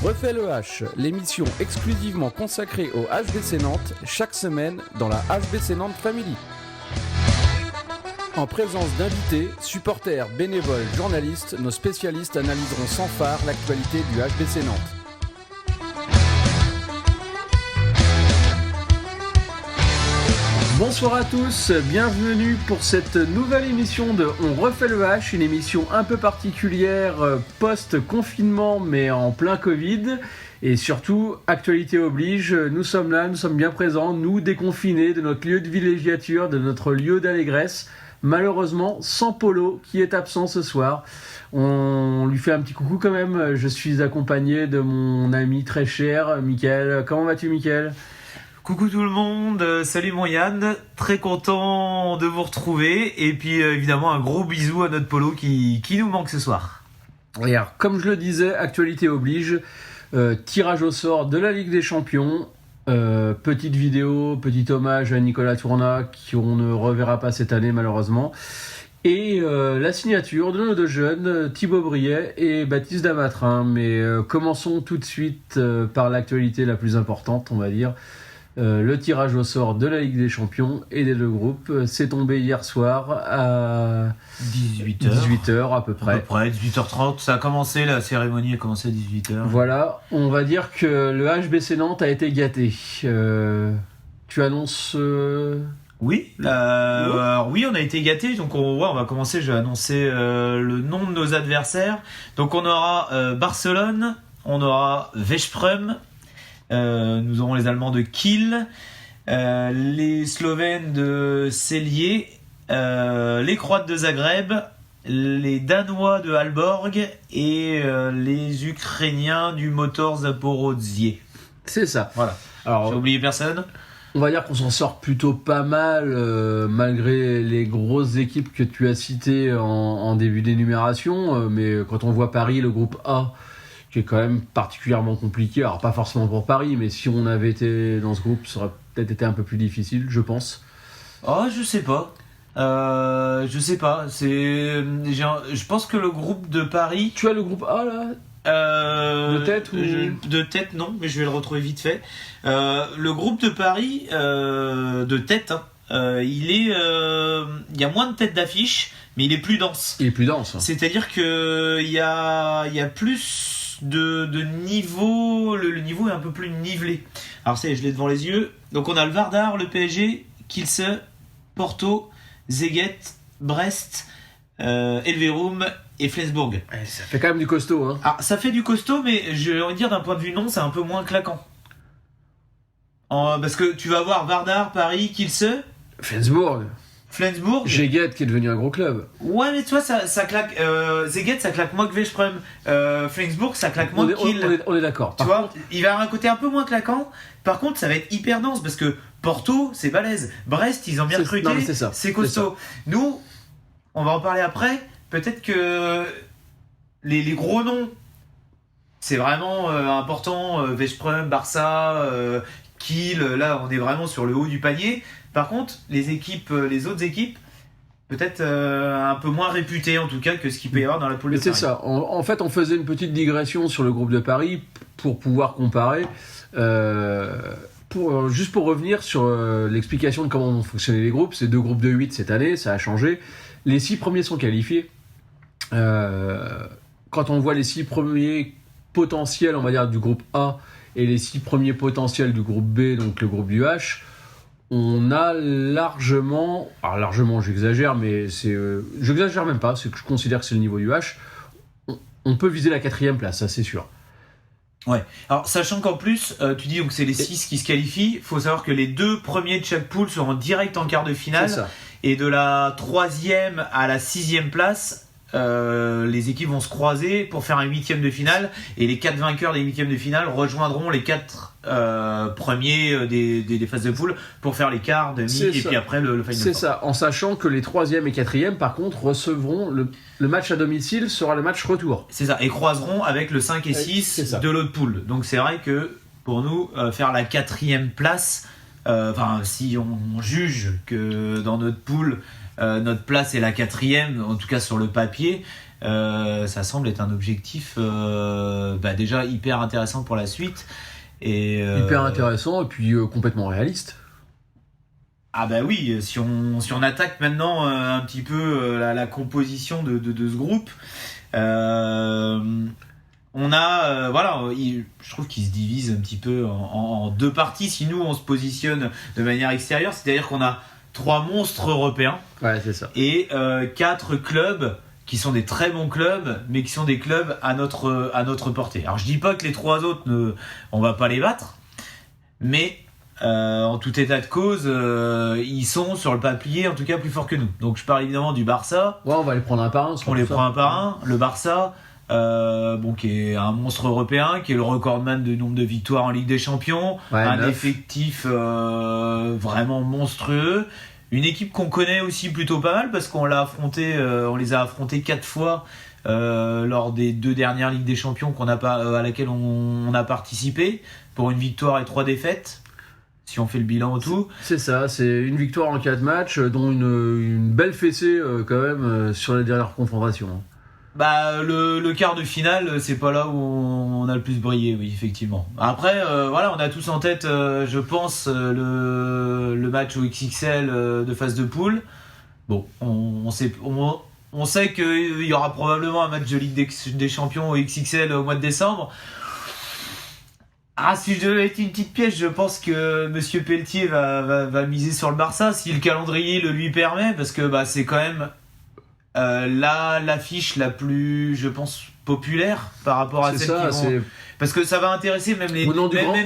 Refait le H, l'émission exclusivement consacrée au HBC Nantes, chaque semaine dans la HBC Nantes Family. En présence d'invités, supporters, bénévoles, journalistes, nos spécialistes analyseront sans phare l'actualité du HBC Nantes. Bonsoir à tous, bienvenue pour cette nouvelle émission de On refait le H, une émission un peu particulière post-confinement mais en plein Covid. Et surtout, actualité oblige, nous sommes là, nous sommes bien présents, nous déconfinés de notre lieu de villégiature, de notre lieu d'allégresse. Malheureusement, sans Polo qui est absent ce soir. On lui fait un petit coucou quand même, je suis accompagné de mon ami très cher, Mickaël. Comment vas-tu, Mickaël ? Coucou tout le monde, salut mon Yann, très content de vous retrouver et puis évidemment un gros bisou à notre Polo qui nous manque ce soir. Et alors, comme je le disais, actualité oblige, tirage au sort de la Ligue des Champions, petite vidéo, petit hommage à Nicolas Tournat qu'on ne reverra pas cette année malheureusement, et la signature de nos deux jeunes, Thibaut Briet et Baptiste Damatrin. Mais commençons tout de suite par l'actualité la plus importante, on va dire. Le tirage au sort de la Ligue des Champions et des deux groupes s'est tombé hier soir à 18h à peu près. 18h30, ça a commencé, la cérémonie a commencé à 18h. Voilà, on va dire que le HBC Nantes a été gâté. Tu annonces... Oui, alors oui, on a été gâtés, donc on va commencer, je vais annoncer le nom de nos adversaires. Donc on aura Barcelone, on aura Veszprém, nous aurons les Allemands de Kiel, les Slovènes de Celje, les Croates de Zagreb, les Danois de Aalborg et les Ukrainiens du Motor Zaporozhye. C'est ça. Voilà. Alors, j'ai oublié personne ? On va dire qu'on s'en sort plutôt pas mal, malgré les grosses équipes que tu as citées en début d'énumération. Mais quand on voit Paris, le groupe A, qui est quand même particulièrement compliqué, alors pas forcément pour Paris, mais si on avait été dans ce groupe, ça aurait peut-être été un peu plus difficile, je pense. Oh, je sais pas. Je pense que le groupe de Paris... Tu as le groupe A, là ? De tête ou... De tête, non, mais je vais le retrouver vite fait. Le groupe de Paris, de tête, il y a moins de têtes d'affiche, mais il est plus dense. Il est plus dense. C'est-à-dire que il y a plus de niveau, le niveau est un peu plus nivelé. Alors je l'ai devant les yeux. Donc on a le Vardar, le PSG, Kielce, Porto, Szeged, Brest, Elverum et Flensburg. Ça fait quand même du costaud, hein. Alors, ça fait du costaud, mais j'ai envie de dire d'un point de vue nom, c'est un peu moins claquant. Parce que tu vas voir Vardar, Paris, Kielce, Flensburg, Szeged qui est devenu un gros club. Ouais, mais toi ça claque. Szeged ça claque moins que Veszprém. Flensburg ça claque moins que Kiel. On est d'accord. Tu vois, il va avoir un côté un peu moins claquant. Par contre, ça va être hyper dense parce que Porto c'est balèze. Brest ils ont bien recruté. C'est costaud. Nous, on va en parler après. Peut-être que les gros noms, c'est vraiment important. Veszprém, Barça, Kiel. Là, on est vraiment sur le haut du panier. Par contre, les autres équipes, peut-être un peu moins réputées en tout cas que ce qu'il peut y avoir dans la poule de Paris. C'est ça. En fait, on faisait une petite digression sur le groupe de Paris pour pouvoir comparer. Juste pour revenir sur l'explication de comment ont fonctionné les groupes, c'est 2 groupes de 8 cette année, ça a changé. Les 6 premiers sont qualifiés. Quand on voit les 6 premiers potentiels, on va dire, du groupe A et les 6 premiers potentiels du groupe B, donc le groupe du H, on a largement j'exagère, mais j'exagère même pas, c'est que je considère que c'est le niveau du H, on peut viser la 4e place, ça c'est sûr. Ouais, alors sachant qu'en plus, tu dis donc c'est les 6 qui se qualifient, faut savoir que les 2 premiers de chaque poule seront direct en quart de finale, et de la 3e à la 6e place, les équipes vont se croiser pour faire un 8e de finale, et les 4 vainqueurs des 8e de finale rejoindront les 4 premiers des phases de poule pour faire les quarts, demi, et puis après le final. C'est ça, en sachant que les 3e et 4e par contre recevront le match à domicile sera le match retour. C'est ça, et croiseront avec le 5 et 6 de l'autre poule. Donc c'est vrai que pour nous, faire la 4e place, si on juge que dans notre poule, notre place est la 4e, en tout cas sur le papier, ça semble être un objectif déjà hyper intéressant pour la suite. Hyper intéressant et puis complètement réaliste. Ah bah oui, si on attaque maintenant un petit peu la composition de ce groupe, on a je trouve qu'il se divise un petit peu en deux parties. Si nous on se positionne de manière extérieure, c'est-à-dire qu'on a 3 monstres européens, ouais, c'est ça, et 4 clubs qui sont des très bons clubs, mais qui sont des clubs à notre portée. Alors je dis pas que les 3 autres on va pas les battre, mais en tout état de cause, ils sont sur le papier en tout cas plus forts que nous. Donc je parle évidemment du Barça. Ouais, on va les prendre un par un. On les prend un par un. Le Barça, qui est un monstre européen, qui est le recordman de nombre de victoires en Ligue des Champions, un 9. Effectif vraiment monstrueux. Une équipe qu'on connaît aussi plutôt pas mal parce qu'on on les a affrontés 4 fois lors des 2 dernières Ligues des Champions à laquelle on a participé, pour une victoire et 3 défaites. Si on fait le bilan au tout. C'est ça, c'est une victoire en 4 matchs, dont une belle fessée quand même sur les dernières confrontations. Bah, le quart de finale, c'est pas là où on a le plus brillé, oui, effectivement. Après, on a tous en tête, je pense, le match au XXL de phase de poule. Bon, on sait qu'il y aura probablement un match de Ligue des Champions au XXL au mois de décembre. Ah, si je devais être une petite pièce, je pense que Monsieur Pelletier va miser sur le Barça si le calendrier le lui permet, parce que c'est quand même l'affiche la plus, je pense, populaire par rapport à celle qui vont... Parce que ça va intéresser même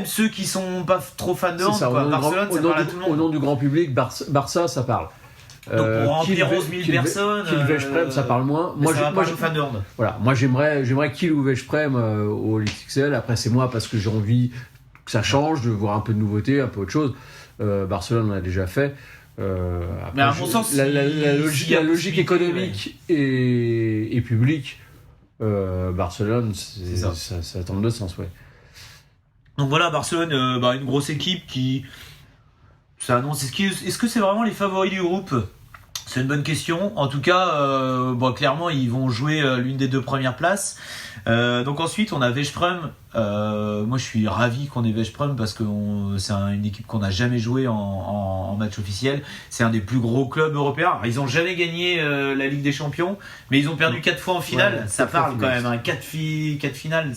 ceux qui sont pas trop fans de hand. Barcelone, ça parle à tout le monde. Au nom du grand public, Barça, ça parle. Donc pour remplir 11 000 personnes, Kiel Veszprem, ça parle moins. Moi, ça va pas aux fans de hand. Voilà, moi j'aimerais Kiel ou Veszprem au XXL. Après c'est moi parce que j'ai envie que ça change, de voir un peu de nouveauté, un peu autre chose. Barcelone on a déjà fait. Après, mais à mon sens, la logique économique et publique, Barcelone, ça tombe de sens, ouais. Donc voilà, Barcelone, une grosse équipe qui s'annonce. Est-ce que c'est vraiment les favoris du groupe ? C'est une bonne question. En tout cas, clairement, ils vont jouer l'une des 2 premières places. Donc ensuite, on a Veszprem. Moi, je suis ravi qu'on ait Veszprem parce que c'est une équipe qu'on n'a jamais joué en match officiel. C'est un des plus gros clubs européens. Alors, ils n'ont jamais gagné la Ligue des Champions, mais ils ont perdu 4 fois en finale. Ouais, ça parle quand même. 4 finales,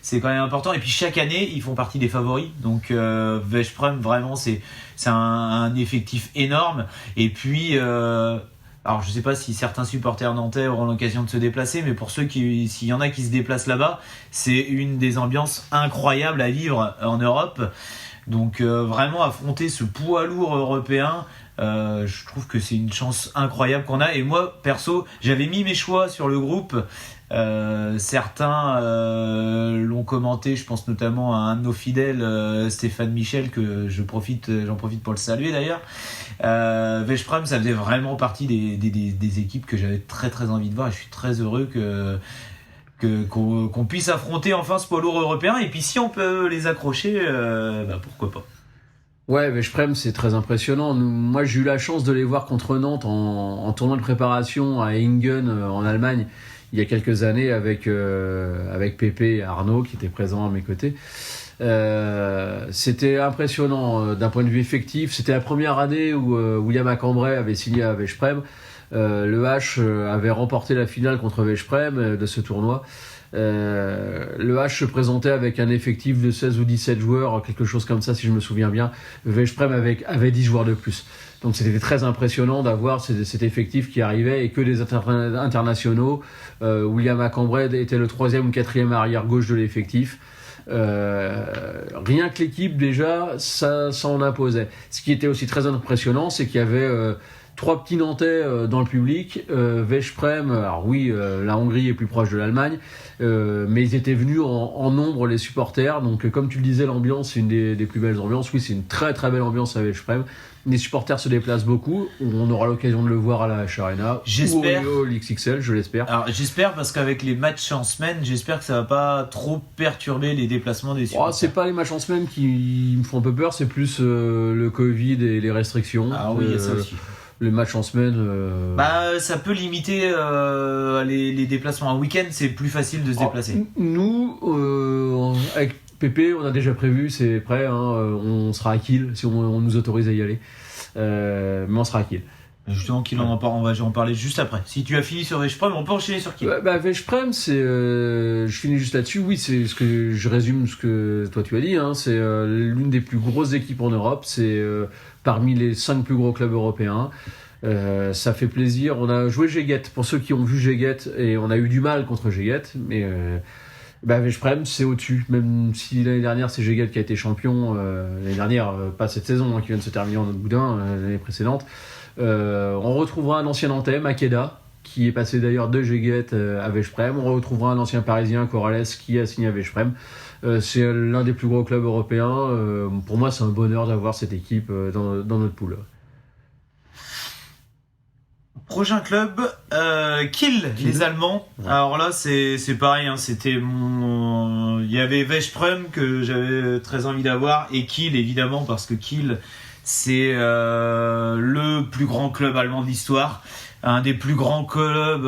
c'est quand même important. Et puis chaque année, ils font partie des favoris. Donc Veszprem, vraiment, c'est un effectif énorme. Et puis, alors je sais pas si certains supporters nantais auront l'occasion de se déplacer, mais pour s'il y en a qui se déplacent là-bas, c'est une des ambiances incroyables à vivre en Europe. Donc vraiment affronter ce poids lourd européen, je trouve que c'est une chance incroyable qu'on a. Et moi, perso, j'avais mis mes choix sur le groupe. Certains l'ont commenté, je pense notamment à un de nos fidèles, Stéphane Michel, que j'en profite pour le saluer d'ailleurs. Veszprem, ça faisait vraiment partie des équipes que j'avais très très envie de voir, et je suis très heureux qu'on puisse affronter enfin ce poids lourd européen. Et puis si on peut les accrocher, pourquoi pas. Ouais, Veszprem, c'est très impressionnant. Moi, j'ai eu la chance de les voir contre Nantes en tournoi de préparation à Engen en Allemagne il y a quelques années avec Pépé et Arnaud qui étaient présents à mes côtés. C'était impressionnant d'un point de vue effectif. C'était la première année où William Acambray avait signé à Veszprem. Le H avait remporté la finale contre Veszprem de ce tournoi. Le H se présentait avec un effectif de 16 ou 17 joueurs, quelque chose comme ça si je me souviens bien. Veszprem avait 10 joueurs de plus. Donc c'était très impressionnant d'avoir cet effectif qui arrivait et que des internationaux. William Acambray était le 3e ou 4e arrière-gauche de l'effectif. Rien que l'équipe déjà, ça en imposait. Ce qui était aussi très impressionnant, c'est qu'il y avait 3 petits Nantais dans le public. Veszprem, alors oui, la Hongrie est plus proche de l'Allemagne, mais ils étaient venus en nombre, les supporters. Donc comme tu le disais, l'ambiance, c'est une des plus belles ambiances. Oui, c'est une très très belle ambiance à Veszprem. Les supporters se déplacent beaucoup. On aura l'occasion de le voir à la H-Arena. J'espère. Ou au XXL, je l'espère. Alors j'espère, parce qu'avec les matchs en semaine, j'espère que ça va pas trop perturber les déplacements des supporters. C'est pas les matchs en semaine qui me font un peu peur, c'est plus le Covid et les restrictions. Ah oui, il y a ça aussi. les matchs en semaine. Ça peut limiter les déplacements. Un week-end, c'est plus facile de se déplacer. Nous, avec Pépé, on a déjà prévu, c'est prêt, hein, on sera à Kiel si on nous autorise à y aller. Mais on sera à Kiel. Justement, Kiel, on va en parler juste après. Si tu as fini sur Veszprém, on peut enchaîner sur Kiel. Veszprém, je finis juste là-dessus. Oui, c'est ce que je résume ce que toi tu as dit. Hein, c'est l'une des plus grosses équipes en Europe. C'est parmi les 5 plus gros clubs européens. Ça fait plaisir. On a joué Szeged. Pour ceux qui ont vu Szeged, et on a eu du mal contre Szeged, mais Veszprém, c'est au-dessus. Même si l'année dernière, c'est Szeged qui a été champion. L'année dernière, pas cette saison, hein, qui vient de se terminer en notre boudin, l'année précédente. On retrouvera un ancien Nantais, Makeda, qui est passé d'ailleurs de Szeged à Veszprém. On retrouvera un ancien Parisien, Corrales, qui a signé à Veszprém. C'est l'un des plus gros clubs européens. Pour moi, c'est un bonheur d'avoir cette équipe dans notre poule. Prochain club, Kiel, les Allemands. Ouais. Alors là, c'est pareil. Hein, il y avait Veszprém que j'avais très envie d'avoir et Kiel évidemment parce que Kiel c'est le plus grand club allemand de l'histoire, un des plus grands clubs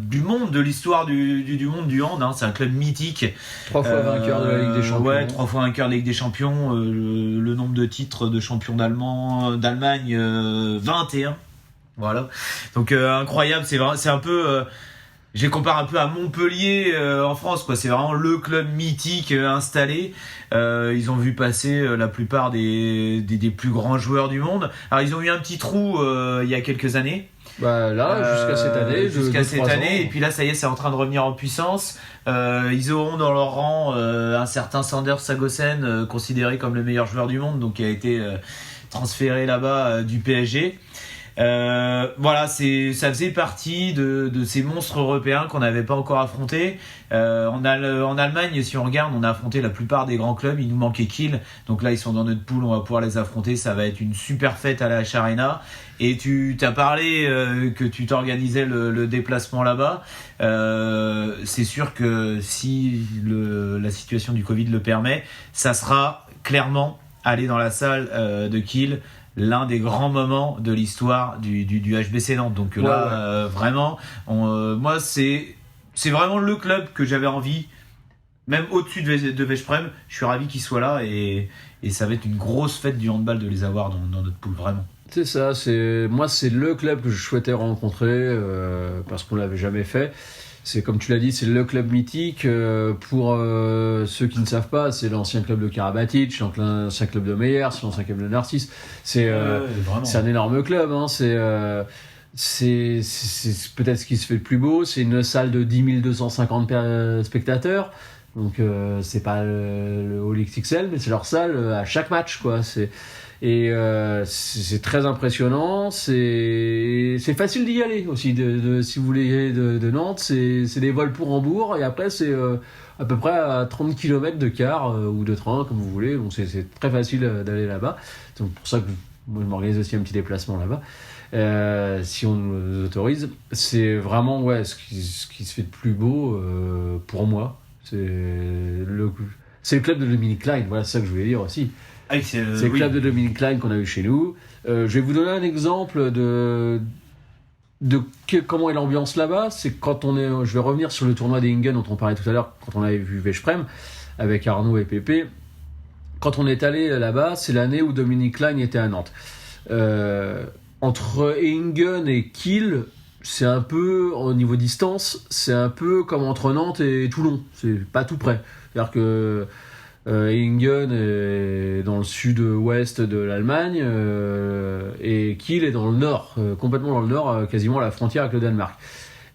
du monde, de l'histoire du monde du hand. Hein. C'est un club mythique. 3 fois vainqueur de la Ligue des Champions. Ouais, 3 fois vainqueur de la Ligue des Champions. Le nombre de titres de champion d'Allemagne, 21. Voilà. Donc incroyable. C'est un peu. Je les compare un peu à Montpellier en France, quoi. C'est vraiment le club mythique installé. Ils ont vu passer la plupart des plus grands joueurs du monde. Alors ils ont eu un petit trou il y a quelques années. Jusqu'à cette année. Et puis là, ça y est, c'est en train de revenir en puissance. Ils auront dans leur rang un certain Sander Sagosen, considéré comme le meilleur joueur du monde, donc qui a été transféré là-bas du PSG. Ça faisait partie de ces monstres européens qu'on n'avait pas encore affrontés. En Allemagne, si on regarde, on a affronté la plupart des grands clubs. Il nous manquait Kiel, donc là ils sont dans notre poule, on va pouvoir les affronter. Ça va être une super fête à la H Arena. Et tu t'as parlé que tu t'organisais le déplacement là-bas. C'est sûr que si la situation du Covid le permet, ça sera clairement aller dans la salle de Kiel, l'un des grands moments de l'histoire du HBC Nantes. Donc là, vraiment, moi, c'est vraiment le club que j'avais envie, même au-dessus de Veszprém. Je suis ravi qu'ils soient là et ça va être une grosse fête du handball de les avoir dans notre poule, vraiment. C'est ça, c'est le club que je souhaitais rencontrer parce qu'on l'avait jamais fait. C'est comme tu l'as dit, c'est le club mythique. Pour ceux qui ne savent pas, c'est l'ancien club de Karabatic, l'ancien club de Meyer, c'est l'ancien club de Narcisse. C'est un énorme club. Hein. C'est peut-être ce qui se fait le plus beau. C'est une salle de 10 250 spectateurs. Donc c'est pas le All XXL, mais c'est leur salle à chaque match, quoi. C'est très impressionnant. C'est facile d'y aller aussi. Si vous voulez y aller de Nantes, c'est des vols pour Hambourg et après c'est à peu près à 30 km de car ou de train, comme vous voulez. Donc c'est très facile d'aller là-bas. Donc pour ça que moi je m'organise aussi un petit déplacement là-bas. Si on nous autorise, c'est vraiment ce qui se fait de plus beau pour moi. C'est le club de Dominic Klein. Voilà, c'est ça que je voulais dire aussi. C'est le club de Dominic Klein qu'on a eu chez nous. Je vais vous donner un exemple de comment est l'ambiance là-bas. C'est je vais revenir sur le tournoi des Ingen dont on parlait tout à l'heure quand on avait vu Veszprém avec Arnaud et Pépé. Quand on est allé là-bas, c'est l'année où Dominic Klein était à Nantes. Entre Ingen et Kiel, c'est un peu, au niveau distance, c'est un peu comme entre Nantes et Toulon. C'est pas tout près. C'est-à-dire que Ingen est dans le sud-ouest de l'Allemagne et Kiel est dans le nord, complètement dans le nord, quasiment à la frontière avec le Danemark.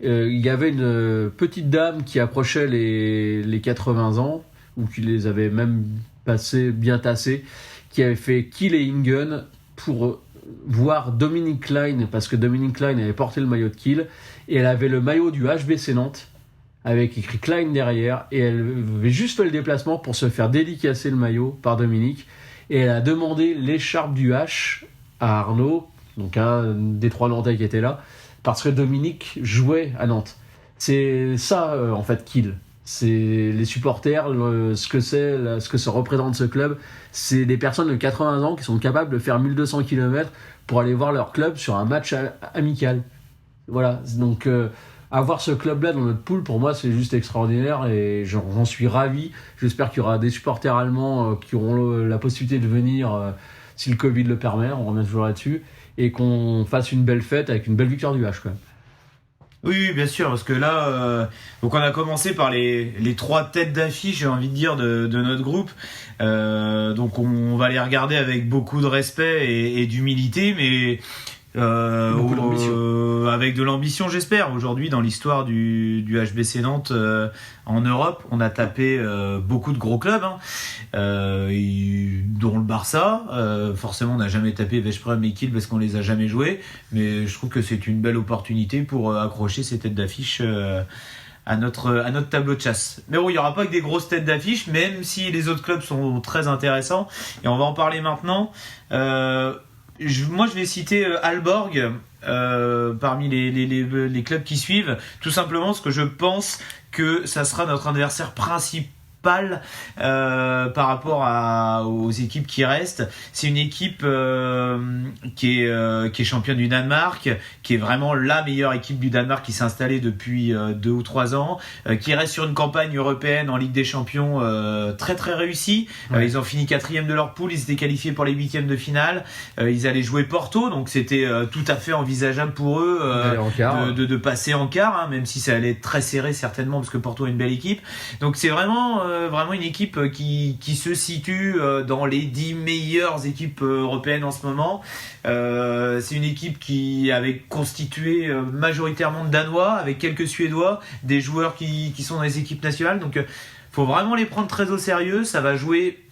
Il y avait une petite dame qui approchait les 80 ans, ou qui les avait même bien tassés, qui avait fait Kiel et Ingen pour voir Dominic Klein, parce que Dominic Klein avait porté le maillot de Kiel et elle avait le maillot du HBC Nantes avec écrit Klein derrière, et elle avait juste fait le déplacement pour se faire dédicacer le maillot par Dominique, et elle a demandé l'écharpe du H à Arnaud, donc un des 3 Nantais qui étaient là, parce que Dominique jouait à Nantes. C'est ça en fait Kiel. C'est les supporters, ce que ça représente ce club. C'est des personnes de 80 ans qui sont capables de faire 1200 km pour aller voir leur club sur un match amical. Voilà, donc avoir ce club-là dans notre pool, pour moi, c'est juste extraordinaire et j'en suis ravi. J'espère qu'il y aura des supporters allemands qui auront la possibilité de venir si le Covid le permet, on revient toujours là-dessus, et qu'on fasse une belle fête avec une belle victoire du H quand même. Oui, bien sûr, parce que là, donc on a commencé par les 3 têtes d'affiche, j'ai envie de dire, de notre groupe. Donc on va les regarder avec beaucoup de respect et d'humilité, mais avec de l'ambition, j'espère. Aujourd'hui, dans l'histoire du HBC Nantes en Europe, on a tapé beaucoup de gros clubs, dont le Barça. Forcément, on n'a jamais tapé Veszprém et Kiel parce qu'on les a jamais joués, mais je trouve que c'est une belle opportunité pour accrocher ces têtes d'affiche à notre tableau de chasse. Mais bon, il n'y aura pas que des grosses têtes d'affiche, même si les autres clubs sont très intéressants, et on va en parler maintenant. Moi, je vais citer Aalborg parmi les clubs qui suivent, tout simplement parce que je pense que ça sera notre adversaire principal par rapport aux équipes qui restent. C'est une équipe qui est championne du Danemark, qui est vraiment la meilleure équipe du Danemark, qui s'est installée depuis 2 ou 3 ans, qui reste sur une campagne européenne en Ligue des Champions très très réussie. Ouais. Ils ont fini 4e de leur poule, ils étaient qualifiés pour les 8e de finale. Ils allaient jouer Porto, donc c'était tout à fait envisageable pour eux de passer en quart, même si ça allait être très serré certainement, parce que Porto est une belle équipe. Donc c'est vraiment une équipe qui se situe dans les 10 meilleures équipes européennes en ce moment. C'est une équipe qui avait constitué majoritairement de Danois, avec quelques Suédois, des joueurs qui sont dans les équipes nationales. Donc faut vraiment les prendre très au sérieux. Ça va jouer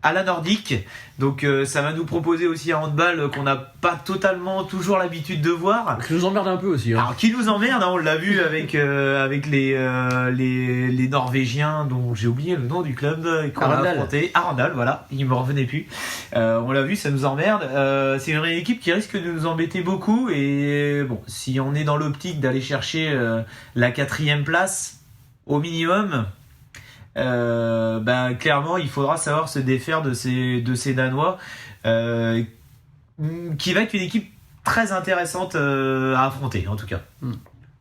à la nordique, donc ça va nous proposer aussi un handball qu'on n'a pas totalement toujours l'habitude de voir. Qui nous emmerde un peu aussi. Alors qui nous emmerde, on l'a vu avec les Norvégiens, dont j'ai oublié le nom du club qu'on a affronté. Arendal, voilà, il me revenait plus. On l'a vu, ça nous emmerde. C'est une équipe qui risque de nous embêter beaucoup, et bon, si on est dans l'optique d'aller chercher la 4e place au minimum, clairement il faudra savoir se défaire de ces Danois, qui va être une équipe très intéressante à affronter en tout cas.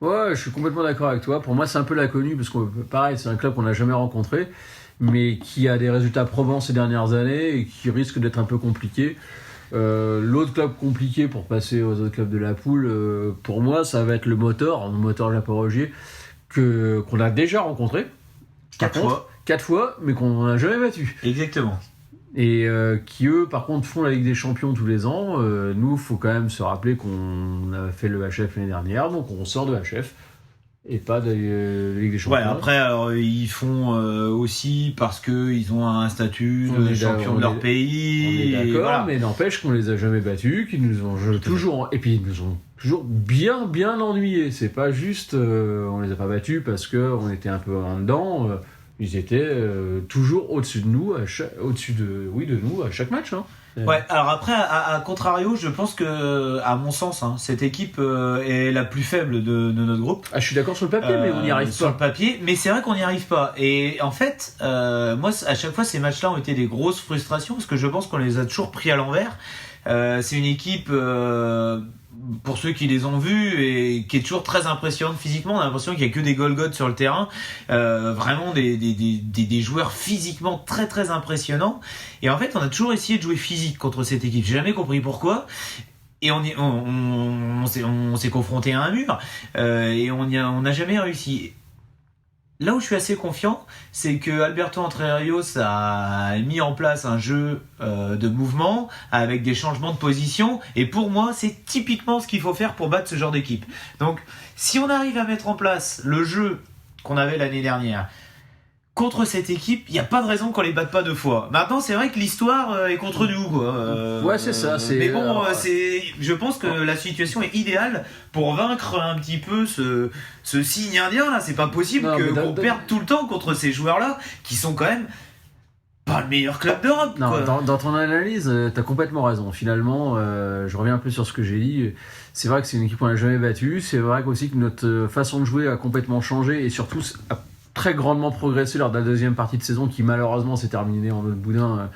Ouais, je suis complètement d'accord avec toi. Pour moi, c'est un peu l'inconnu, parce que pareil, c'est un club qu'on n'a jamais rencontré, mais qui a des résultats probants ces dernières années et qui risque d'être un peu compliqué. L'autre club compliqué pour passer aux autres clubs de la poule, pour moi, ça va être le Motor Zaporožié, qu'on a déjà rencontré 4 fois, mais qu'on n'a jamais battu. Exactement. Et qui, eux, par contre, font la Ligue des Champions tous les ans. Nous, il faut quand même se rappeler qu'on a fait le HF l'année dernière, donc on sort de HF et pas de Ligue des Champions. Ouais, après, alors, ils font aussi parce qu'ils ont un statut de champion de leur pays. On est d'accord, voilà. Mais n'empêche qu'on les a jamais battus, qu'ils nous ont toujours... Et puis, ils nous ont toujours bien ennuyés. C'est pas juste... on les a pas battus parce qu'on était un peu en dedans... Ils étaient toujours au-dessus de nous, de nous à chaque match. Ouais, alors après, à contrario, je pense que, à mon sens, cette équipe est la plus faible de notre groupe. Ah, je suis d'accord sur le papier, mais on n'y arrive pas. Sur le papier, mais c'est vrai qu'on n'y arrive pas. Et en fait, moi, à chaque fois, ces matchs-là ont été des grosses frustrations, parce que je pense qu'on les a toujours pris à l'envers. C'est une équipe... pour ceux qui les ont vus, et qui est toujours très impressionnante physiquement. On a l'impression qu'il n'y a que des Golgoth sur le terrain, vraiment des joueurs physiquement très très impressionnants, et en fait on a toujours essayé de jouer physique contre cette équipe. J'ai jamais compris pourquoi, et on s'est confronté à un mur, et on n'a jamais réussi. Là où je suis assez confiant, c'est que Alberto Entre-Rios a mis en place un jeu de mouvement avec des changements de position, et pour moi c'est typiquement ce qu'il faut faire pour battre ce genre d'équipe. Donc si on arrive à mettre en place le jeu qu'on avait l'année dernière contre cette équipe, il n'y a pas de raison qu'on les batte pas 2 fois. Maintenant, c'est vrai que l'histoire est contre nous, quoi. Ouais, c'est ça. Mais bon, je pense que la situation est idéale pour vaincre un petit peu ce signe indien, là. C'est pas possible qu'on perde tout le temps contre ces joueurs-là, qui sont quand même pas le meilleur club d'Europe. Non, quoi. Dans ton analyse, t'as complètement raison. Finalement, je reviens un peu sur ce que j'ai dit. C'est vrai que c'est une équipe qu'on n'a jamais battue. C'est vrai aussi que notre façon de jouer a complètement changé, et surtout très grandement progressé lors de la deuxième partie de saison qui malheureusement s'est terminée en autre boudin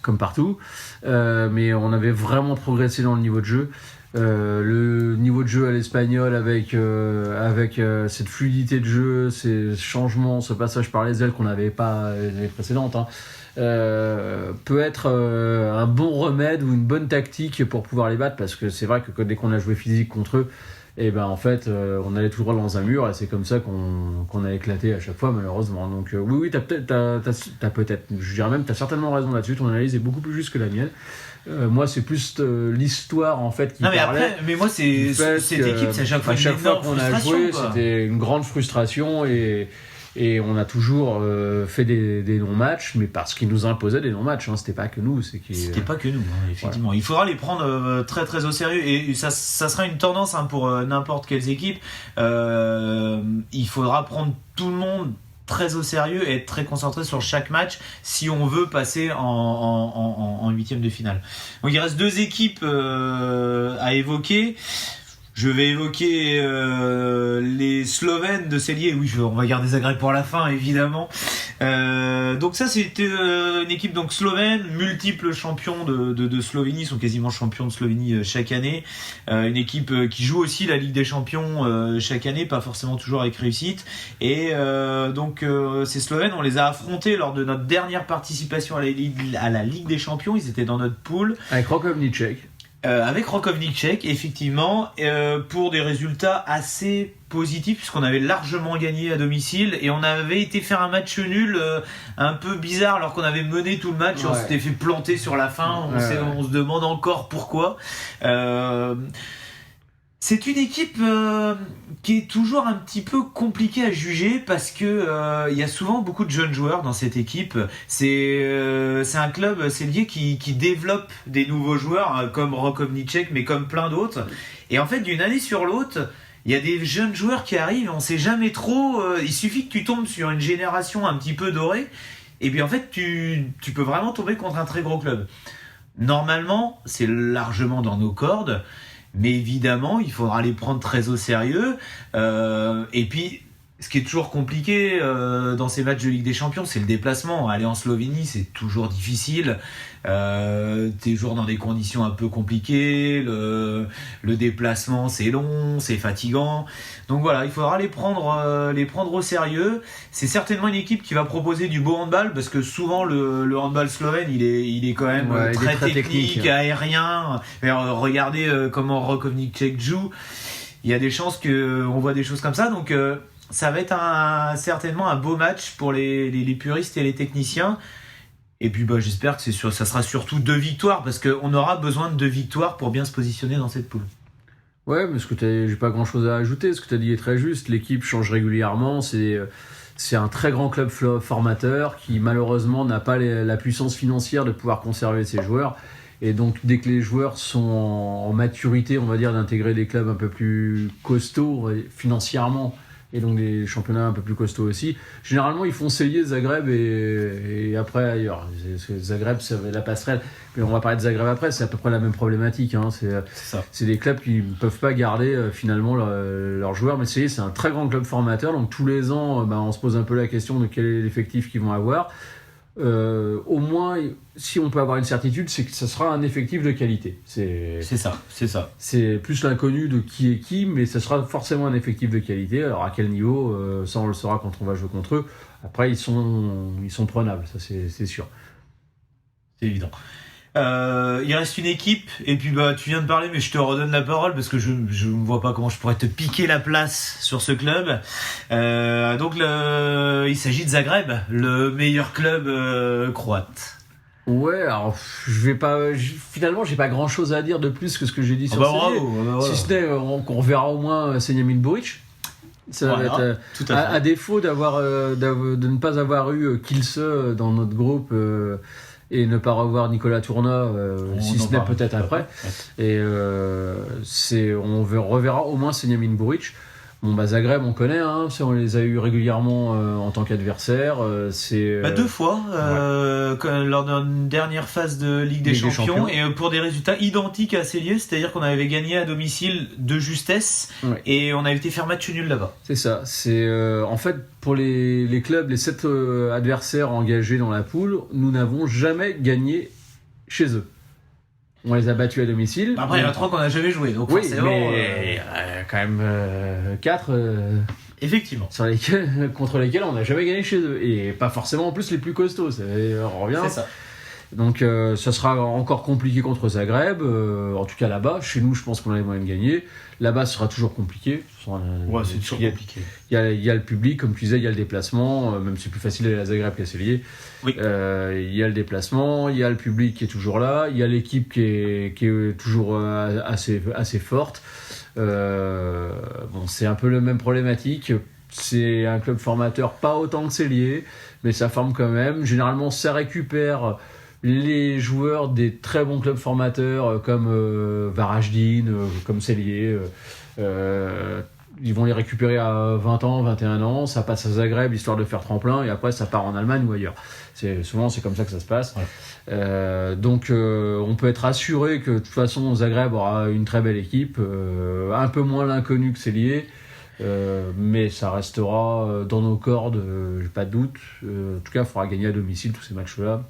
comme partout. Mais on avait vraiment progressé dans le niveau de jeu. Le niveau de jeu à l'espagnol avec cette fluidité de jeu, ces changements, ce passage par les ailes qu'on n'avait pas les précédentes, peut être un bon remède ou une bonne tactique pour pouvoir les battre, parce que c'est vrai que dès qu'on a joué physique contre eux, et ben en fait on allait tout droit dans un mur, et c'est comme ça qu'on a éclaté à chaque fois malheureusement. Donc oui t'as peut-être, je dirais même t'as certainement raison là-dessus, ton analyse est beaucoup plus juste que la mienne. Moi c'est plus l'histoire en fait qui parlait. Mais moi cette équipe c'est à chaque fois qu'on a joué c'était une grande frustration, et on a toujours fait des non-matchs, mais parce qu'ils nous imposaient des non-matchs, c'était pas que nous. C'était pas que nous, effectivement. Voilà. Il faudra les prendre très très au sérieux, et ça sera une tendance pour n'importe quelles équipes. Il faudra prendre tout le monde très au sérieux et être très concentré sur chaque match si on veut passer en huitième de finale. Donc il reste 2 équipes à évoquer. Je vais évoquer les Slovènes de Celje. Oui, on va garder Zagreb pour la fin, évidemment. Donc ça, c'était une équipe donc slovène, multiple champion de Slovénie, ils sont quasiment champions de Slovénie chaque année. Une équipe qui joue aussi la Ligue des Champions chaque année, pas forcément toujours avec réussite. Et donc ces Slovènes, on les a affrontés lors de notre dernière participation à la Ligue des Champions. Ils étaient dans notre pool. Avec Rakovníček. Avec Rakovníček, effectivement, pour des résultats assez positifs, puisqu'on avait largement gagné à domicile, et on avait été faire un match nul un peu bizarre, alors qu'on avait mené tout le match, et on s'était fait planter sur la fin. On se demande encore pourquoi. C'est une équipe qui est toujours un petit peu compliquée à juger, parce que y a souvent beaucoup de jeunes joueurs dans cette équipe. C'est un club Celje qui développe des nouveaux joueurs comme Rakovníček, mais comme plein d'autres. Et en fait, d'une année sur l'autre, il y a des jeunes joueurs qui arrivent, on sait jamais trop. Il suffit que tu tombes sur une génération un petit peu dorée, et puis en fait, tu peux vraiment tomber contre un très gros club. Normalement, c'est largement dans nos cordes. Mais évidemment, il faudra les prendre très au sérieux. Et puis, ce qui est toujours compliqué dans ces matchs de Ligue des Champions, c'est le déplacement. Aller en Slovénie, c'est toujours difficile. T'es toujours dans des conditions un peu compliquées. Le déplacement, c'est long, c'est fatigant. Donc voilà, il faudra les prendre au sérieux. C'est certainement une équipe qui va proposer du beau handball, parce que souvent le handball slovène, il est quand même très technique, aérien. Regardez comment Rakovníček joue. Il y a des chances qu'on voit des choses comme ça. Donc ça va être certainement un beau match pour les puristes et les techniciens. Et puis j'espère que ça sera surtout 2 victoires, parce qu'on aura besoin de 2 victoires pour bien se positionner dans cette poule. Ouais, mais j'ai pas grand chose à ajouter. Ce que tu as dit est très juste. L'équipe change régulièrement. C'est un très grand club formateur qui malheureusement n'a pas la puissance financière de pouvoir conserver ses joueurs. Et donc dès que les joueurs sont en maturité, on va dire, d'intégrer des clubs un peu plus costauds financièrement, et donc des championnats un peu plus costauds aussi, généralement ils font Celje, Zagreb et après ailleurs. Zagreb, c'est la passerelle, mais on va parler de Zagreb après, c'est à peu près la même problématique. C'est des clubs qui ne peuvent pas garder finalement leurs joueurs, mais Celje, c'est un très grand club formateur, donc tous les ans on se pose un peu la question de quel est l'effectif qu'ils vont avoir. Au moins, si on peut avoir une certitude, c'est que ça sera un effectif de qualité. C'est ça. C'est plus l'inconnu de qui est qui, mais ça sera forcément un effectif de qualité. Alors à quel niveau, ça on le saura quand on va jouer contre eux. Après, ils sont prenables, ça c'est sûr. C'est évident. Il reste une équipe, et puis tu viens de parler, mais je te redonne la parole parce que je ne vois pas comment je pourrais te piquer la place sur ce club. Donc il s'agit de Zagreb, le meilleur club croate. Ouais, alors finalement j'ai pas grand chose à dire de plus que ce que j'ai dit sur Celje, si ce n'est qu'on reverra au moins Senjamin Burić. Ça va être, à défaut de ne pas avoir eu Kilse dans notre groupe, et ne pas revoir Nicolas Tourna, si ce n'est peut-être après. Et on reverra au moins Senjamin Burić. Bon, Zagreb, on connaît, hein, on les a eu régulièrement en tant qu'adversaires. C'est 2 fois lors d'une dernière phase de Ligue des Champions, et pour des résultats identiques à Célier, c'est-à-dire qu'on avait gagné à domicile de justesse, et on avait été faire match nul là-bas. C'est ça. C'est en fait pour les clubs, les 7 adversaires engagés dans la poule, nous n'avons jamais gagné chez eux. On les a battus à domicile. Après, il y en a 3 qu'on n'a jamais joué. Donc forcément, mais quand même 4 effectivement. Contre lesquels on n'a jamais gagné chez eux. Et pas forcément en plus les plus costauds. On revient. C'est ça. Donc ça sera encore compliqué contre Zagreb. En tout cas là-bas. Chez nous, je pense qu'on a les moyens de gagner. Là-bas, ce sera toujours compliqué. C'est toujours compliqué. Il y a le public, comme tu disais, il y a le déplacement. Même si c'est plus facile d'aller à Zagreb qu'à Célier. Oui. Il y a le déplacement, il y a le public qui est toujours là, il y a l'équipe qui est toujours assez forte. C'est un peu la même problématique. C'est un club formateur, pas autant que Célier, mais ça forme quand même. Généralement, ça récupère les joueurs des très bons clubs formateurs comme Varajdin, comme Célier. Ils vont les récupérer à 20 ans, 21 ans, ça passe à Zagreb histoire de faire tremplin, et après ça part en Allemagne ou ailleurs. Souvent c'est comme ça que ça se passe. Ouais. Donc on peut être assuré que de toute façon Zagreb aura une très belle équipe, un peu moins l'inconnu que Célier, mais ça restera dans nos cordes, j'ai pas de doute. En tout cas, il faudra gagner à domicile tous ces matchs-là.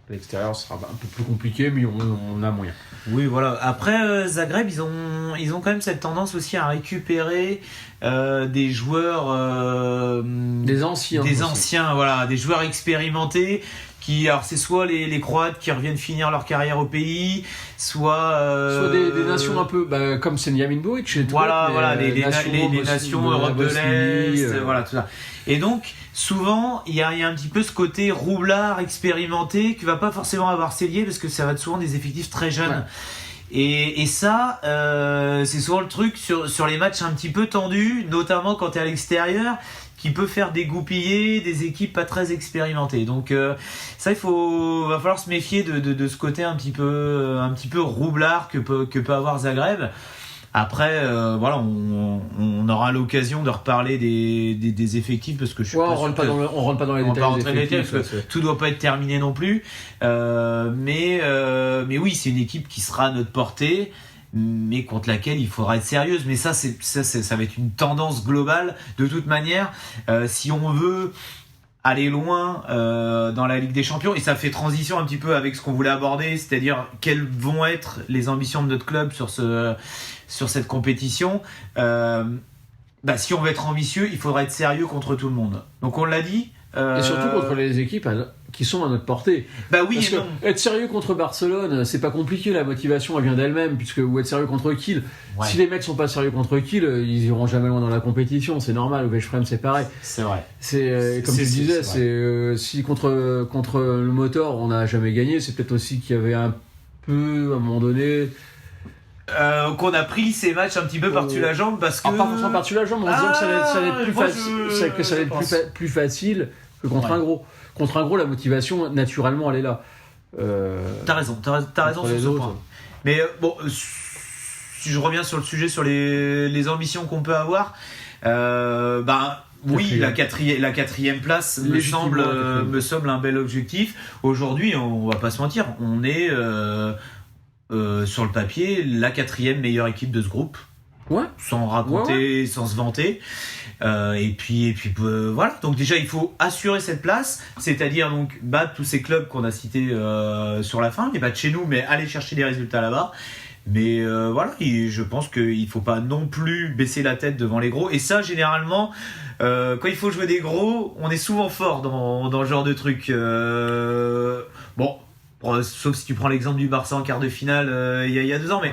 À l'extérieur, ce sera un peu plus compliqué, mais on a moyen. Oui, voilà. Après, Zagreb, ils ont quand même cette tendance aussi à récupérer des joueurs... des anciens. Des anciens, voilà. Des joueurs expérimentés alors c'est soit les Croates qui reviennent finir leur carrière au pays, soit des nations un peu comme Senjamin Buric. Voilà, les nations Europe de l'Est, voilà, tout ça. Et donc, souvent, il y a un petit peu ce côté roublard expérimenté qui va pas forcément avoir Célier, parce que ça va être souvent des effectifs très jeunes. Ouais. Et ça, c'est souvent le truc sur les matchs un petit peu tendus, notamment quand tu es à l'extérieur, qui peut faire dégoupiller des équipes pas très expérimentées. Donc ça, va falloir se méfier de ce côté un petit peu roublard que peut avoir Zagreb. Après, voilà, on aura l'occasion de reparler des effectifs, parce que je suis on rentre pas dans les détails parce que tout doit pas être terminé non plus. Mais oui, c'est une équipe qui sera à notre portée, mais contre laquelle il faudra être sérieuse. Mais ça va être une tendance globale de toute manière. Si on veut aller loin dans la Ligue des Champions, et ça fait transition un petit peu avec ce qu'on voulait aborder, c'est-à-dire quelles vont être les ambitions de notre club sur cette compétition. Si on veut être ambitieux, il faudra être sérieux contre tout le monde. Donc on l'a dit. Et surtout contre les équipes qui sont à notre portée. Oui, parce que être sérieux contre Barcelone, c'est pas compliqué, la motivation elle vient d'elle-même, ou être sérieux contre Kiel. Ouais. Si les mecs sont pas sérieux contre Kiel, ils iront jamais loin dans la compétition, c'est normal. Au Veszprém, c'est pareil. C'est vrai. Comme tu disais, si contre le Motor on n'a jamais gagné, c'est peut-être aussi qu'il y avait un peu, à un moment donné, qu'on a pris ces matchs un petit peu par-dessus la jambe, parce que... pas forcément par-dessus la jambe, en disant que ça allait être plus facile que contre un gros. Contre un gros, la motivation, naturellement, elle est là. T'as raison sur ce point. Mais si je reviens sur le sujet, sur les ambitions qu'on peut avoir, oui, la quatrième place me semble un bel objectif. Aujourd'hui, on va pas se mentir, on est sur le papier la 4e meilleure équipe de ce groupe. Ouais. Sans raconter, sans se vanter. Et puis voilà. Donc déjà, il faut assurer cette place, c'est-à-dire donc battre tous ces clubs qu'on a cités sur la fin, les battre chez nous, mais aller chercher des résultats là-bas. Mais voilà, je pense qu'il faut pas non plus baisser la tête devant les gros. Et ça, généralement, quand il faut jouer des gros, on est souvent fort dans le genre de truc. Sauf si tu prends l'exemple du Barça en quart de finale il y a 2 ans, mais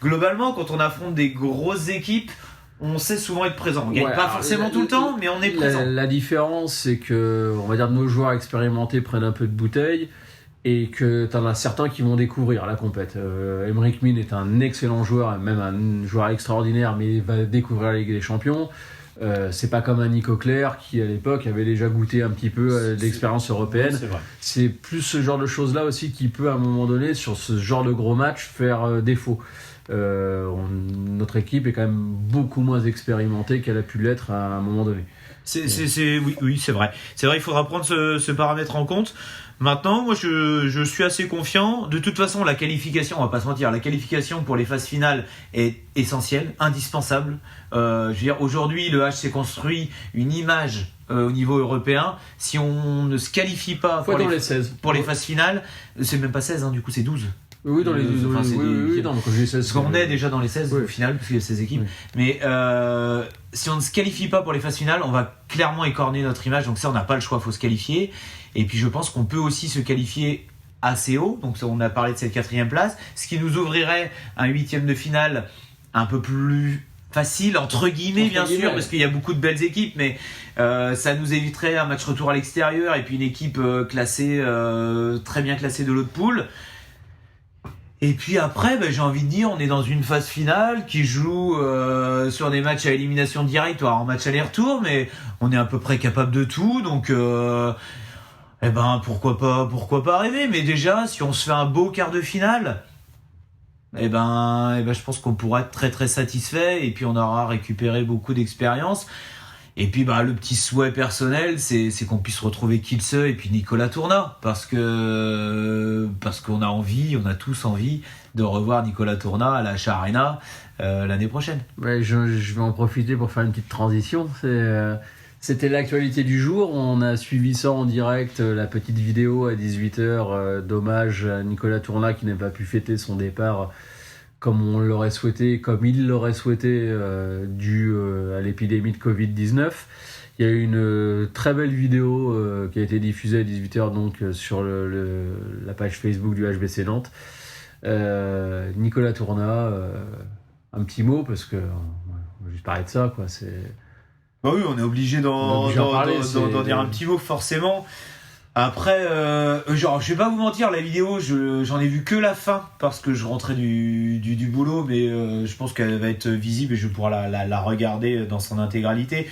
globalement, quand on affronte des grosses équipes, on sait souvent être présent. On gagne pas forcément tout le temps, mais on est présent. La différence, c'est que, on va dire, nos joueurs expérimentés prennent un peu de bouteille, et que t'en as certains qui vont découvrir la compète. Emeric Min est un excellent joueur, même un joueur extraordinaire, mais il va découvrir la Ligue des Champions. C'est pas comme un Nico Clerc qui à l'époque avait déjà goûté un petit peu l'expérience européenne. C'est plus ce genre de choses là aussi qui peut à un moment donné sur ce genre de gros match faire défaut. notre équipe est quand même beaucoup moins expérimentée qu'elle a pu l'être à un moment donné. Oui, c'est vrai. C'est vrai, il faudra prendre ce paramètre en compte. Maintenant, moi, je suis assez confiant. De toute façon, la qualification, on va pas se mentir, la qualification pour les phases finales est essentielle, indispensable. Je veux dire, aujourd'hui, le H s'est construit une image au niveau européen. Si on ne se qualifie pas pour les phases finales, c'est même pas 16, du coup, c'est 12. Oui, dans les 12. Quand j'ai 16. Parce qu'on est déjà dans les 16 au final, parce qu'il y a 16 équipes. Oui. Mais si on ne se qualifie pas pour les phases finales, on va clairement écorner notre image. Donc ça, on n'a pas le choix, il faut se qualifier. Et puis je pense qu'on peut aussi se qualifier assez haut. Donc on a parlé de cette 4e place, ce qui nous ouvrirait un 8e de finale un peu plus facile, entre guillemets, bien sûr, parce qu'il y a beaucoup de belles équipes, mais ça nous éviterait un match retour à l'extérieur et puis une équipe classée, très bien classée de l'autre poule. Et puis après, j'ai envie de dire, on est dans une phase finale qui joue sur des matchs à élimination directe, en match aller-retour, mais on est à peu près capable de tout, donc pourquoi pas rêver. Mais déjà, si on se fait un beau quart de finale, je pense qu'on pourra être très très satisfait, et puis on aura récupéré beaucoup d'expérience. Et puis le petit souhait personnel, c'est qu'on puisse retrouver Kielce et puis Nicolas Tourna, parce qu'on a tous envie de revoir Nicolas Tourna à la H Arena l'année prochaine. Ouais, je vais en profiter pour faire une petite transition. C'était l'actualité du jour. On a suivi ça en direct, la petite vidéo à 18h d'hommage à Nicolas Tourna qui n'a pas pu fêter son départ comme on l'aurait souhaité, comme il l'aurait souhaité, dû à l'épidémie de Covid-19. Il y a eu une très belle vidéo qui a été diffusée à 18h donc, sur la page Facebook du HBC Nantes. Nicolas Tourna, un petit mot, parce que on va juste parler de ça, quoi. Oui, on est obligé d'en dire un petit mot, forcément. Après, je vais pas vous mentir, la vidéo, j'en ai vu que la fin parce que je rentrais du boulot, mais je pense qu'elle va être visible et je vais pouvoir la regarder dans son intégralité.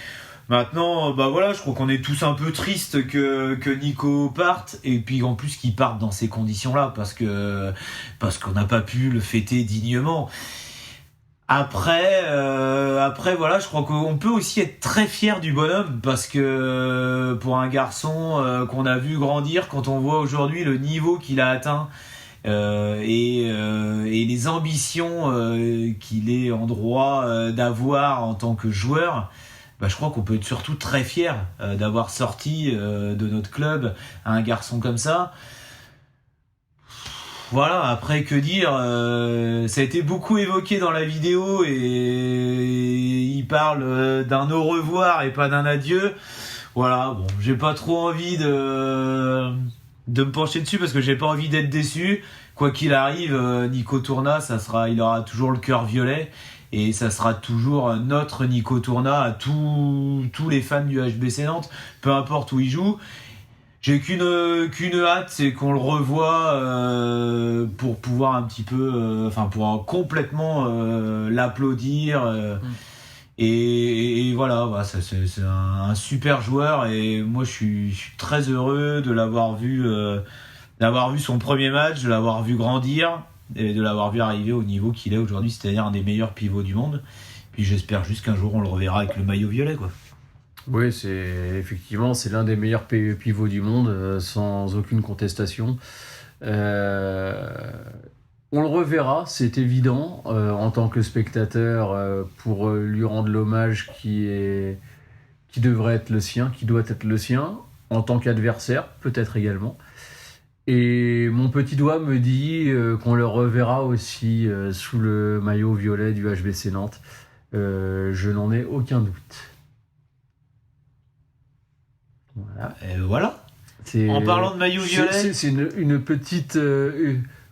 Maintenant, je crois qu'on est tous un peu tristes que Nico parte, et puis en plus qu'il parte dans ces conditions-là parce qu'on n'a pas pu le fêter dignement. Après, je crois qu'on peut aussi être très fier du bonhomme, parce que pour un garçon qu'on a vu grandir, quand on voit aujourd'hui le niveau qu'il a atteint et les ambitions qu'il est en droit d'avoir en tant que joueur, je crois qu'on peut être surtout très fier d'avoir sorti de notre club un garçon comme ça. Voilà, après que dire, ça a été beaucoup évoqué dans la vidéo et il parle d'un au revoir et pas d'un adieu. Voilà, j'ai pas trop envie de me pencher dessus parce que j'ai pas envie d'être déçu. Quoi qu'il arrive, Nico Tourna, il aura toujours le cœur violet et ça sera toujours notre Nico Tourna à tous les fans du HBC Nantes, peu importe où il joue. J'ai qu'une hâte, c'est qu'on le revoie pour pouvoir un petit peu, pour complètement l'applaudir. Et voilà, c'est un super joueur et moi je suis très heureux de l'avoir vu son premier match, de l'avoir vu grandir et de l'avoir vu arriver au niveau qu'il est aujourd'hui, c'est-à-dire un des meilleurs pivots du monde. Puis j'espère juste qu'un jour on le reverra avec le maillot violet, quoi. Oui, effectivement, c'est l'un des meilleurs pivots du monde, sans aucune contestation. On le reverra, c'est évident, en tant que spectateur, pour lui rendre l'hommage qui devrait être le sien, qui doit être le sien, en tant qu'adversaire, peut-être également. Et mon petit doigt me dit qu'on le reverra aussi sous le maillot violet du HBC Nantes. Je n'en ai aucun doute. Voilà. En parlant de maillot violet, c'est une petite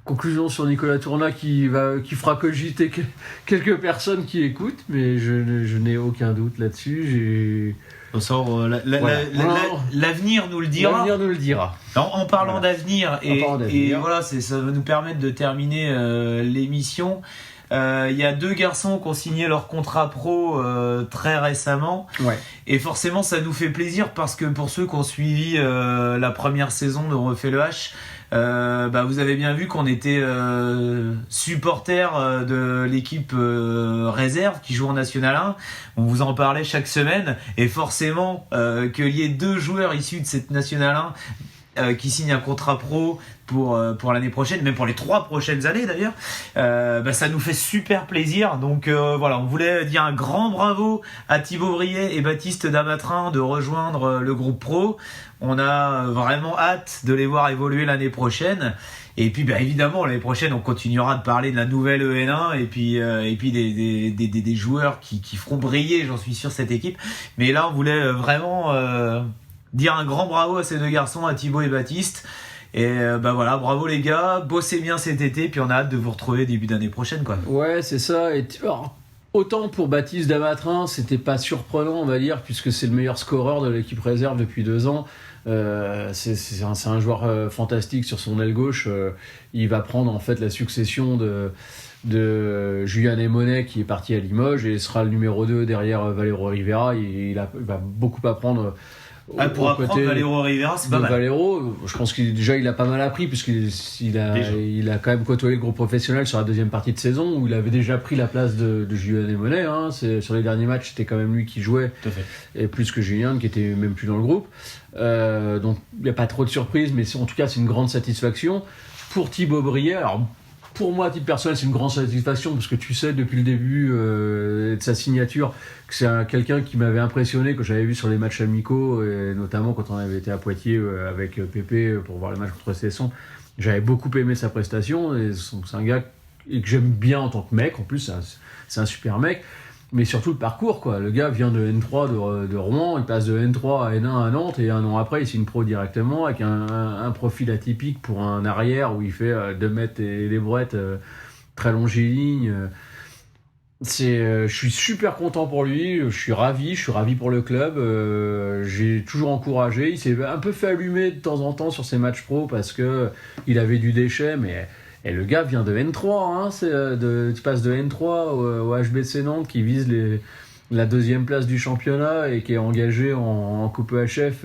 conclusion sur Nicolas Tourna qui fera cogiter quelques personnes qui écoutent, mais je n'ai aucun doute là-dessus. L'avenir nous le dira. L'avenir nous le dira. En parlant d'avenir, et voilà, ça va nous permettre de terminer l'émission. Il y a 2 garçons qui ont signé leur contrat pro très récemment, et forcément ça nous fait plaisir parce que pour ceux qui ont suivi la première saison de On refait le H, vous avez bien vu qu'on était supporter de l'équipe réserve qui joue en National 1. On vous en parlait chaque semaine, et forcément qu'il y ait 2 joueurs issus de cette National 1 qui signent un contrat pro pour l'année prochaine, même pour les 3 prochaines années d'ailleurs, ça nous fait super plaisir. Donc on voulait dire un grand bravo à Thibaut Briet et Baptiste Damatrin de rejoindre le groupe pro. On a vraiment hâte de les voir évoluer l'année prochaine. Et puis évidemment l'année prochaine on continuera de parler de la nouvelle EN1 et puis des joueurs qui feront briller, j'en suis sûr, cette équipe. Mais là on voulait vraiment dire un grand bravo à ces 2 garçons, à Thibaut et Baptiste. Et bravo les gars, bossez bien cet été, puis on a hâte de vous retrouver début d'année prochaine, quoi. Ouais, c'est ça. Alors, autant pour Baptiste Damatrin, c'était pas surprenant, on va dire, puisque c'est le meilleur scoreur de l'équipe réserve depuis 2 ans. C'est un joueur fantastique sur son aile gauche. Il va prendre en fait la succession de Julien Emonet, qui est parti à Limoges, et sera le numéro 2 derrière Valero Rivera. Il va beaucoup apprendre. Pour apprendre Valero Rivera, c'est pas mal. Valero, je pense qu'il a pas mal appris, puisqu'il a quand même côtoyé le groupe professionnel sur la 2e partie de saison, où il avait déjà pris la place de Julien Emonet. Sur les derniers matchs, c'était quand même lui qui jouait, tout à fait. Et plus que Julien, qui était même plus dans le groupe. Donc il n'y a pas trop de surprises, mais en tout cas c'est une grande satisfaction. Pour Thibaut Briet, alors pour moi, à titre personnel, c'est une grande satisfaction, parce que tu sais depuis le début de sa signature que c'est quelqu'un qui m'avait impressionné, que j'avais vu sur les matchs amicaux, et notamment quand on avait été à Poitiers avec Pépé pour voir les matchs contre Cesson. J'avais beaucoup aimé sa prestation, et c'est un gars que j'aime bien en tant que mec. En plus, c'est un super mec. Mais surtout le parcours, quoi. Le gars vient de N3 de Rouen, il passe de N3 à N1 à Nantes, et 1 an après il signe pro directement, avec un profil atypique pour un arrière où il fait 2 mètres et des brouettes, très longiligne. Je suis super content pour lui, je suis ravi pour le club. J'ai toujours encouragé. Il s'est un peu fait allumer de temps en temps sur ses matchs pro parce que il avait du déchet, mais le gars vient de N3, tu passes de N3 au HBC Nantes, qui vise la 2e place du championnat et qui est engagé en Coupe EHF,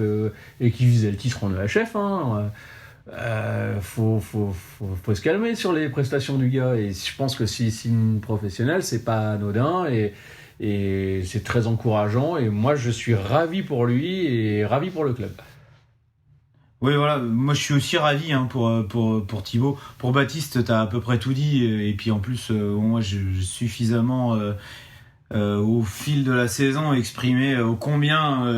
et qui visait le titre en EHF. Faut se calmer sur les prestations du gars, et je pense que s'il signe professionnel, c'est pas anodin, et c'est très encourageant, et moi je suis ravi pour lui et ravi pour le club. Oui, voilà, moi je suis aussi ravi pour Thibaut. Pour Baptiste, t'as à peu près tout dit, et puis en plus moi j'ai suffisamment au fil de la saison exprimé combien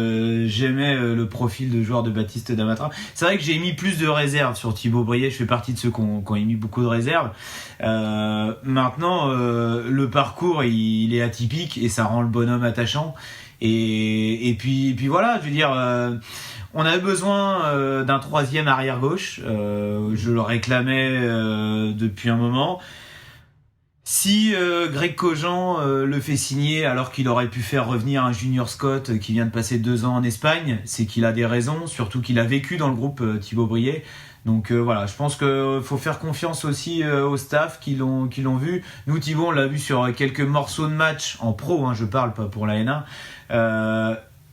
j'aimais le profil de joueur de Baptiste Damatrin. C'est vrai que j'ai mis plus de réserves sur Thibaut Briet, je fais partie de ceux qui ont émis beaucoup de réserves. Maintenant le parcours il est atypique, et ça rend le bonhomme attachant, et puis voilà, je veux dire, on avait besoin d'un 3e arrière gauche, je le réclamais depuis un moment. Si Greg Cogent le fait signer alors qu'il aurait pu faire revenir un Junior Scott qui vient de passer 2 ans en Espagne, c'est qu'il a des raisons, surtout qu'il a vécu dans le groupe Thibaut Briet. Donc je pense qu'il faut faire confiance aussi au staff qui l'ont vu. Nous, Thibaut, on l'a vu sur quelques morceaux de match en pro, je parle pas pour la N1.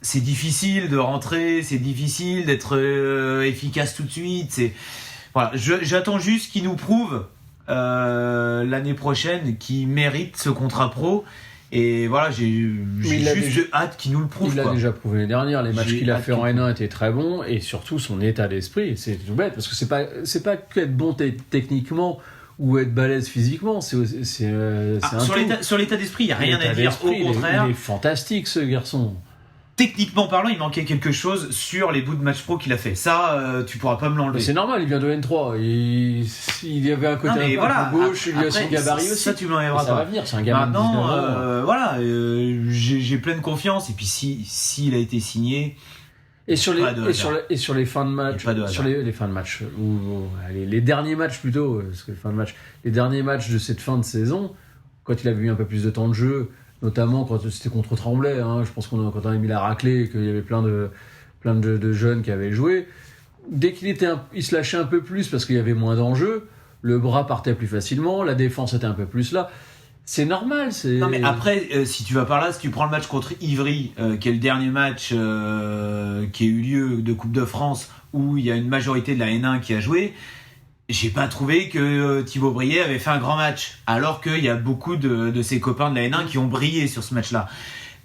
C'est difficile de rentrer, c'est difficile d'être efficace tout de suite. J'attends juste qu'il nous prouve l'année prochaine qu'il mérite ce contrat pro, et voilà, j'ai juste hâte qu'il nous le prouve. Il l'a déjà prouvé l'année dernière. Les matchs qu'il a fait en N1 étaient très bons, et surtout son état d'esprit, c'est tout bête, parce que c'est pas qu'être bon techniquement ou être balèze physiquement, sur l'état d'esprit, il n'y a rien à dire, au contraire. Il est fantastique, ce garçon. Techniquement parlant, il manquait quelque chose sur les bouts de match pro qu'il a fait. Ça, tu pourras pas me l'enlever. Mais c'est normal, il vient de N3. Il y avait un côté à gauche, il y a son gabarit aussi. Ça, tu me l'enlèveras pas. Ça va venir, c'est un gamin de 19 ans. J'ai pleine confiance. Et puis, s'il a été signé... Et sur les fins de match, les fins de match, les derniers matchs plutôt, parce que les derniers matchs de cette fin de saison, quand il avait eu un peu plus de temps de jeu, notamment quand c'était contre Tremblay, je pense quand on a mis la raclée, qu'il y avait plein de jeunes qui avaient joué, dès qu'il se lâchait un peu plus parce qu'il y avait moins d'enjeux, le bras partait plus facilement, la défense était un peu plus là. C'est normal. Non, mais après, si tu vas par là, si tu prends le match contre Ivry, qui est le dernier match qui a eu lieu de Coupe de France, où il y a une majorité de la N1 qui a joué, j'ai pas trouvé que Thibaut Briet avait fait un grand match, alors qu'il y a beaucoup de ses copains de la N1 qui ont brillé sur ce match-là.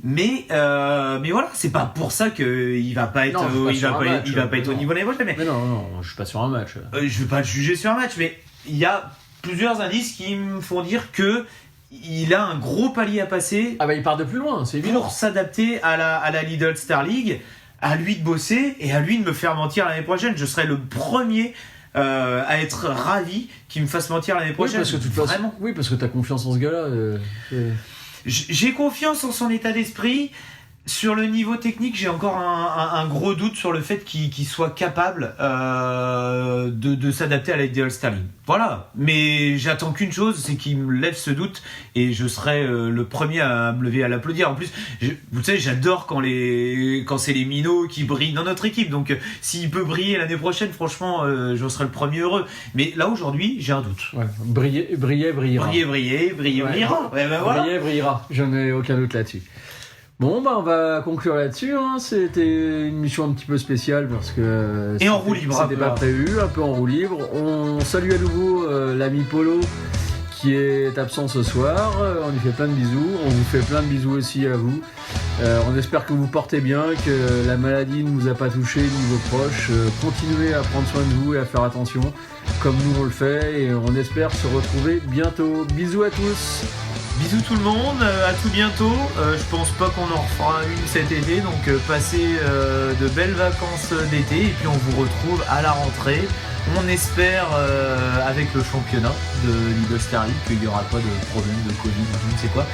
Mais voilà, c'est pas pour ça qu'il va pas être, il va pas être au niveau l'année prochaine. Mais non, je suis pas sur un match. Je veux pas le juger sur un match, mais il y a plusieurs indices qui me font dire que il a un gros palier à passer. Ah bah il part de plus loin, c'est évident. Pour s'adapter à la Lidl Star League, à lui de bosser et à lui de me faire mentir l'année prochaine. Je serai le premier à être ravi qu'il me fasse mentir l'année prochaine. Oui, parce que t'as confiance en ce gars-là. J'ai confiance en son état d'esprit. Sur le niveau technique, j'ai encore un gros doute sur le fait qu'il soit capable de s'adapter à l'Ideal Star League. Voilà, mais j'attends qu'une chose, c'est qu'il me lève ce doute et je serai le premier à me lever à l'applaudir. En plus, vous savez, j'adore quand c'est les minots qui brillent dans notre équipe. Donc, s'il peut briller l'année prochaine, franchement, je serai le premier heureux. Mais là, aujourd'hui, j'ai un doute. Ouais, briller brillera. Briller brillera. Ouais, ben voilà. Briller brillera, je n'ai aucun doute là-dessus. Bon, on va conclure là-dessus. C'était une mission un petit peu spéciale parce que en roue libre, c'était pas prévu, un peu en roue libre. On salue à nouveau l'ami Polo qui est absent ce soir. On lui fait plein de bisous. On vous fait plein de bisous aussi à vous. On espère que vous portez bien, que la maladie ne vous a pas touché ni vos proches. Continuez à prendre soin de vous et à faire attention comme nous on le fait. Et on espère se retrouver bientôt. Bisous à tous. Bisous tout le monde, à tout bientôt. Je pense pas qu'on en refera une cet été, donc passez de belles vacances d'été et puis on vous retrouve à la rentrée. On espère avec le championnat de Lidl Star League qu'il n'y aura pas de problème de Covid ou je ne sais quoi.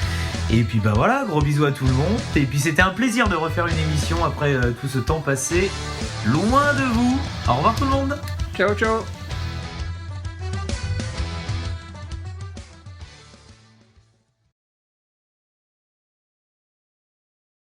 Et puis bah voilà, gros bisous à tout le monde. Et puis c'était un plaisir de refaire une émission après tout ce temps passé loin de vous. Au revoir tout le monde. Ciao ciao.